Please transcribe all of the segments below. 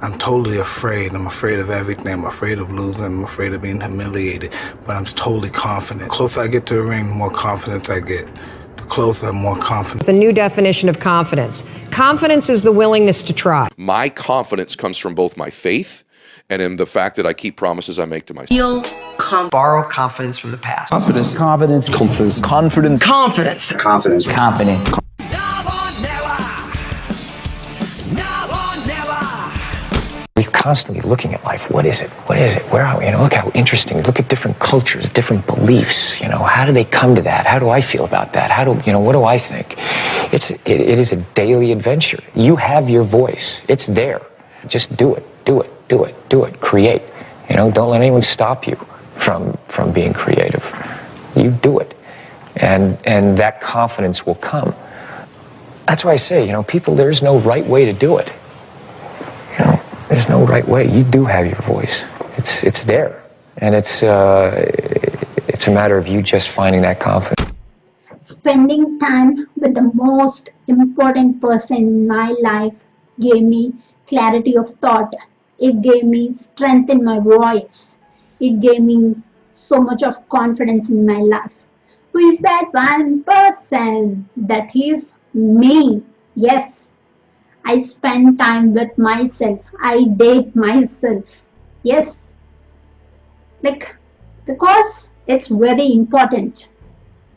I'm totally afraid. I'm afraid of everything. I'm afraid of losing. I'm afraid of being humiliated. But I'm totally confident. The closer I get to the ring, the more confidence I get. The closer, I'm more confident. The new definition of confidence. Confidence is the willingness to try. My confidence comes from both my faith and in the fact that I keep promises I make to myself. Borrow confidence from the past. Confidence. Confidence. Confidence. Confidence. Confidence. Confidence. Confidence. We're constantly looking at life. What is it? What is it? Where are we? Look how interesting. Look at different cultures, different beliefs. How do they come to that? How do I feel about that? What do I think? It is a daily adventure. You have your voice. It's there. Just do it. Do it. Do it. Do it. Create. Don't let anyone stop you from being creative. You do it. And that confidence will come. That's why I say, people, there's no right way to do it. There's no right way. You do have your voice. It's there. And it's a matter of you just finding that confidence. Spending time with the most important person in my life gave me clarity of thought. It gave me strength in my voice. It gave me so much of confidence in my life. Who is that one person? That is me. Yes. I spend time with myself. I date myself. Yes. Because it's very important.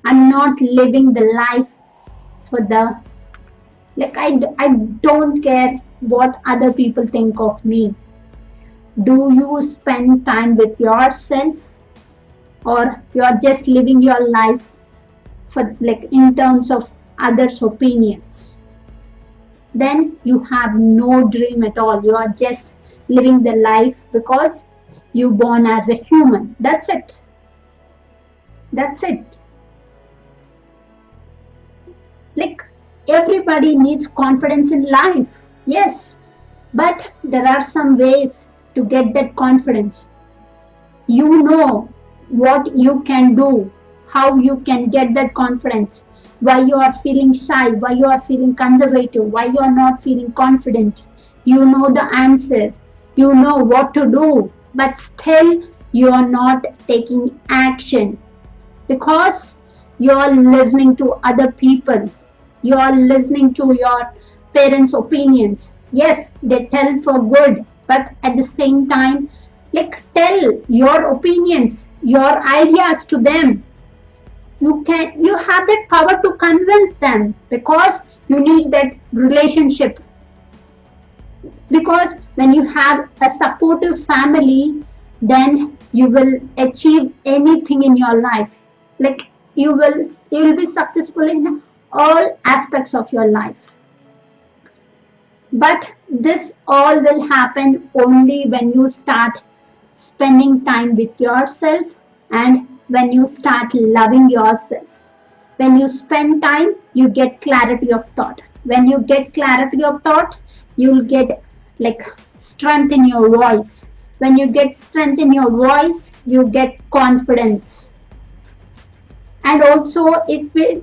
I'm not living the life for the... I don't care what other people think of me. Do you spend time with yourself? Or you're just living your life for in terms of others' opinions? Then you have no dream at all. You are just living the life because you're born as a human. That's it. That's it. Everybody needs confidence in life. Yes. But there are some ways to get that confidence. You know what you can do, how you can get that confidence. Why you are feeling shy, why you are feeling conservative, why you are not feeling confident. You know the answer. You know what to do. But still you are not taking action. Because you are listening to other people. You are listening to your parents' opinions. Yes, they tell for good. But at the same time, tell your opinions, your ideas to them. You have that power to convince them because you need that relationship. Because when you have a supportive family, then you will achieve anything in your life. You will be successful in all aspects of your life. But this all will happen only when you start spending time with yourself and when you start loving yourself. When you spend time, you get clarity of thought. When you get clarity of thought, you'll get strength in your voice. When you get strength in your voice, you get confidence. And also it will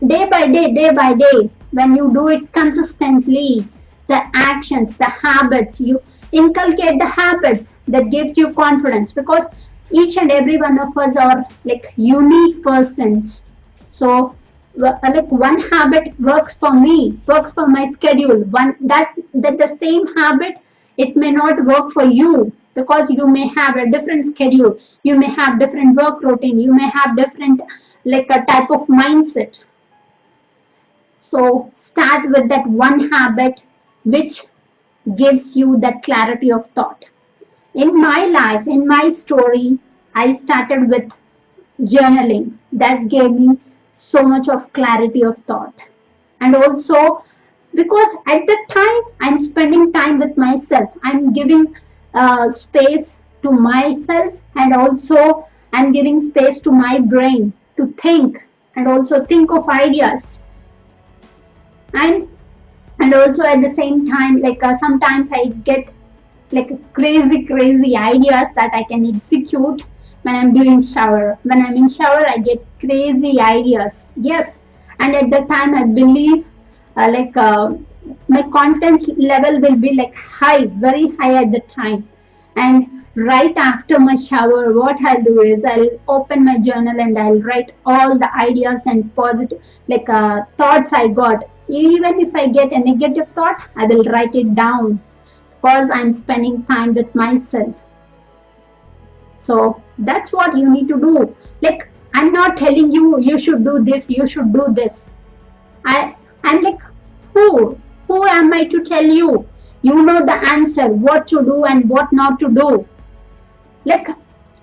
day by day, when you do it consistently, the actions, the habits, you inculcate the habits that gives you confidence, because each and every one of us are unique persons. So one habit works for me, works for my schedule. That the same habit, it may not work for you, because you may have a different schedule, you may have different work routine, you may have different a type of mindset. So start with that one habit which gives you that clarity of thought. In my life, in my story, I started with journaling. That gave me so much of clarity of thought. And also because at that time I'm spending time with myself, I'm giving space to myself, and also I'm giving space to my brain to think and also think of ideas. And also at the same time, sometimes I get crazy ideas that I can execute when I'm doing shower. When I'm in shower, I get crazy ideas. Yes, and at that time I believe my confidence level will be like high, very high at the time. And right after my shower, what I'll do is I'll open my journal and I'll write all the ideas and positive thoughts I got. Even if I get a negative thought, I will write it down because I'm spending time with myself. So that's what you need to do. Like, I'm not telling you you should do this, you should do this. I'm like, who am I to tell you? You know the answer, what to do and what not to do. Like,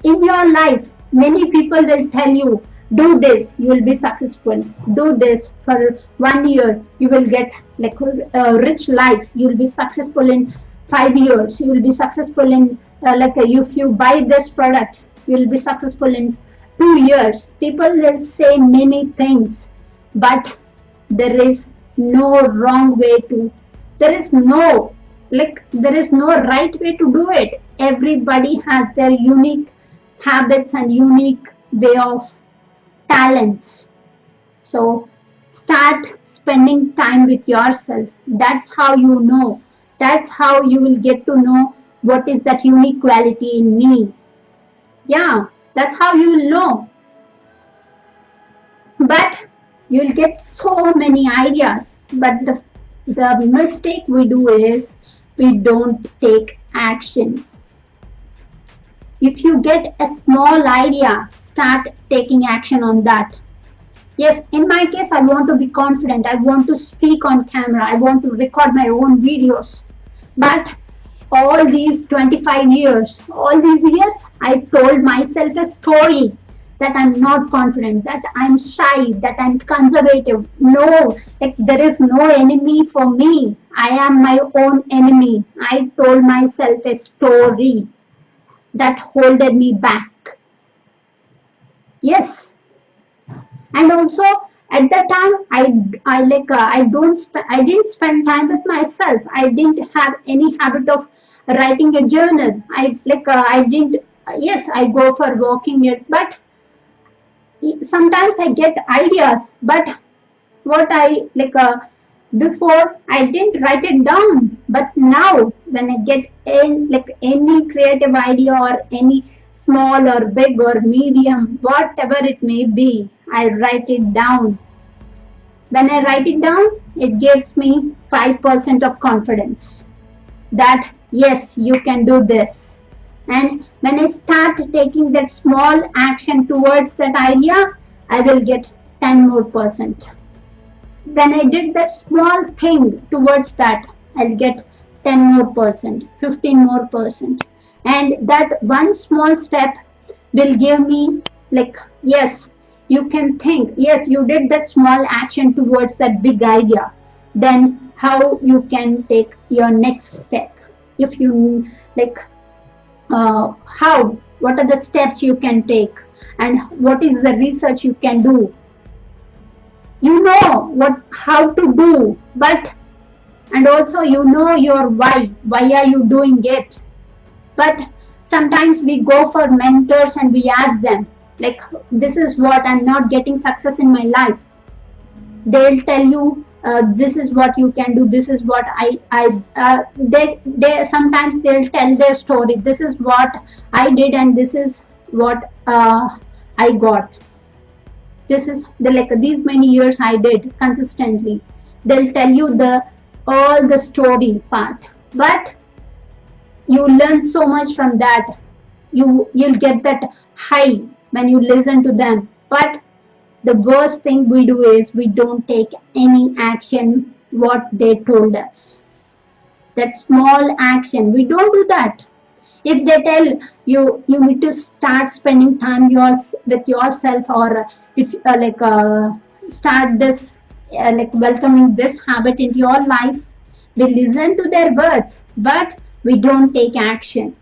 in your life, many people will tell you, do this, you will be successful. Do this for 1 year, you will get like a rich life. You will be successful in 5 years. You will be successful in if you buy this product, you will be successful in 2 years. People will say many things, but there is no wrong way to. There is no right way to do it. Everybody has their unique habits and unique way of talents. So start spending time with yourself. That's how you know. That's how you will get to know what is that unique quality in me. Yeah, that's how you will know. But you'll get so many ideas. But the mistake we do is we don't take action. If you get a small idea, start taking action on that. Yes, in my case, I want to be confident. I want to speak on camera. I want to record my own videos. But all these 25 years, I told myself a story that I'm not confident, that I'm shy, that I'm conservative. No, there is no enemy for me. I am my own enemy. I told myself a story that holded me back. Yes. And also at that time, I didn't spend time with myself. I didn't have any habit of writing a journal. I go for walking it, but sometimes I get ideas, but before I didn't write it down, but now when I get any creative idea or any small or big or medium, whatever it may be, I write it down. When I write it down, it gives me 5% of confidence that yes, you can do this. And when I start taking that small action towards that idea, I will get 10 more percent. When I did that small thing towards that, I'll get 10 more percent, 15 more percent. And that one small step will give me yes, you can think, yes, you did that small action towards that big idea. Then how you can take your next step? If you what are the steps you can take and what is the research you can do? You know how to do, and also you know your why are you doing it. But sometimes we go for mentors and we ask them, this is what I'm not getting success in my life. They'll tell you, this is what you can do, this is what they sometimes they'll tell their story, this is what I did and this is what I got. This is these many years I did consistently. They'll tell you all the story part, but you learn so much from that. You'll get that high when you listen to them. But the worst thing we do is we don't take any action what they told us. That small action, we don't do that. If they tell you need to start spending time with yourself, or if start this welcoming this habit into your life, we listen to their words, but we don't take action.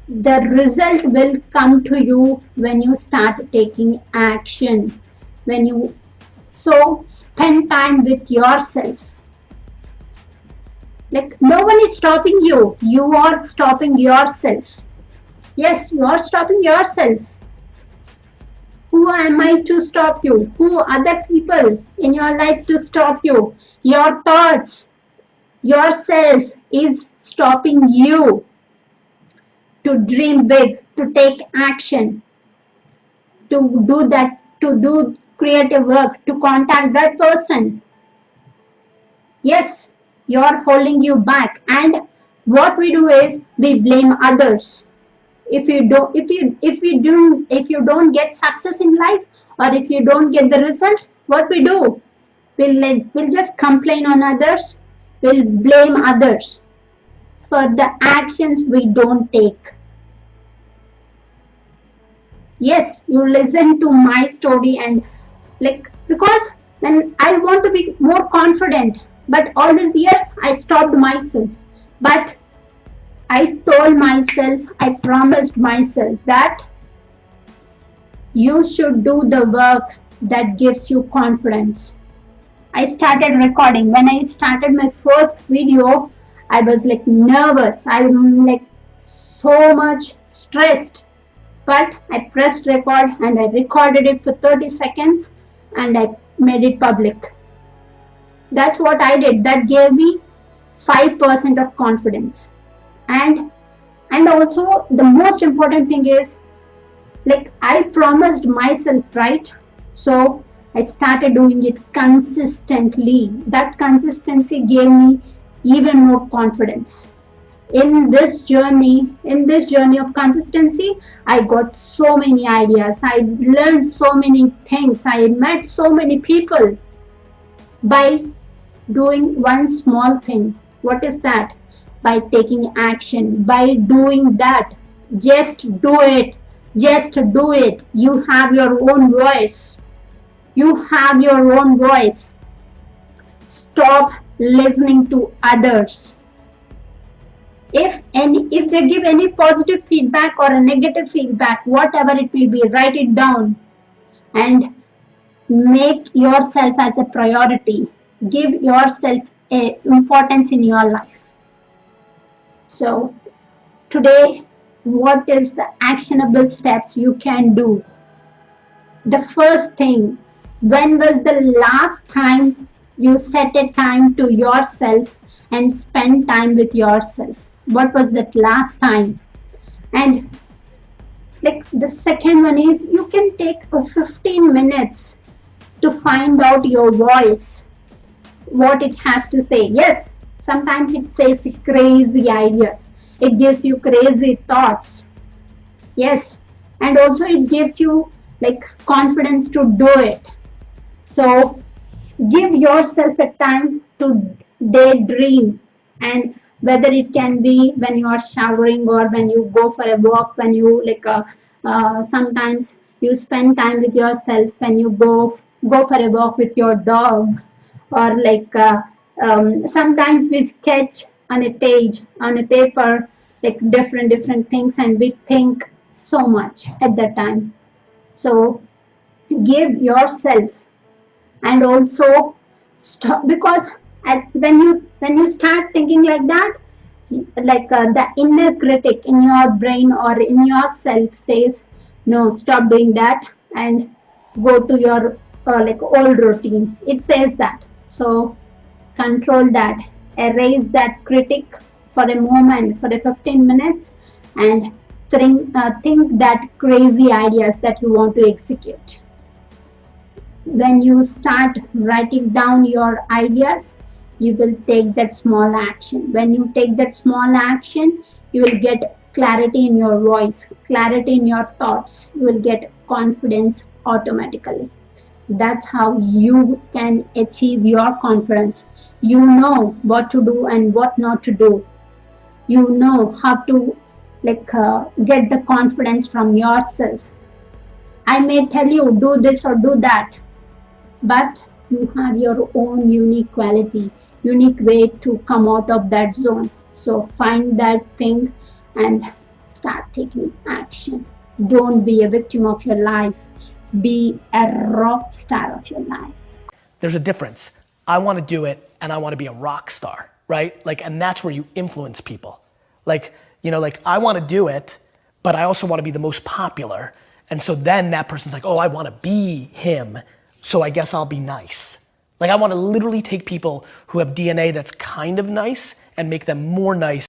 The result will come to you when you start taking action. So spend time with yourself. No one is stopping you. You are stopping yourself. Yes, you are stopping yourself. Who am I to stop you? Who other people in your life to stop you? Your thoughts, yourself is stopping you to dream big, to take action, to do that, to do creative work, to contact that person. Yes, you're holding you back. And what we do is we blame others. If you don't get success in life, or if you don't get the result, what we do? We'll just complain on others. We'll blame others for the actions we don't take. Yes, you listen to my story, and because when I want to be more confident, but all these years I stopped myself. But I told myself, I promised myself that you should do the work that gives you confidence. I started recording. When I started my first video, I was nervous. I'm so much stressed. But I pressed record and I recorded it for 30 seconds and I made it public. That's what I did. That gave me 5% of confidence. And also the most important thing is I promised myself, right? So I started doing it consistently. That consistency gave me even more confidence. In this journey of consistency, I got so many ideas. I learned so many things. I met so many people by doing one small thing. What is that? By taking action, by doing that. Just do it. Just do it. You have your own voice. You have your own voice. Stop listening to others. If they give any positive feedback or a negative feedback, whatever it may be, write it down and make yourself as a priority. Give yourself a importance in your life. So today, what is the actionable steps you can do? The first thing, when was the last time you set a time to yourself and spend time with yourself? What was that last time? And the second one is, you can take 15 minutes to find out your voice, what it has to say. Yes, sometimes it says crazy ideas. It gives you crazy thoughts. Yes, and also it gives you confidence to do it. So give yourself a time to daydream, and whether it can be when you are showering or when you go for a walk, when you sometimes you spend time with yourself when you go for a walk with your dog, or sometimes we sketch on a page, on a paper, different things, and we think so much at that time. So give yourself, and also stop, because when you start thinking like that, the inner critic in your brain or in yourself says, no, stop doing that and go to your old routine. It says that. So control that, erase that critic for a moment, for a 15 minutes, and think that crazy ideas that you want to execute. When you start writing down your ideas, you will take that small action. When you take that small action, you will get clarity in your voice, clarity in your thoughts. You will get confidence automatically. That's how you can achieve your confidence. You know what to do and what not to do. You know how to get the confidence from yourself. I may tell you, do this or do that, but you have your own unique quality, unique way to come out of that zone. So find that thing and start taking action. Don't be a victim of your life. Be a rock star of your life. There's a difference. I want to do it and I want to be a rock star, right? And that's where you influence people. I want to do it, but I also want to be the most popular. And so then that person's like, oh, I want to be him, so I guess I'll be nice. Like I want to literally take people who have DNA that's kind of nice and make them more nice.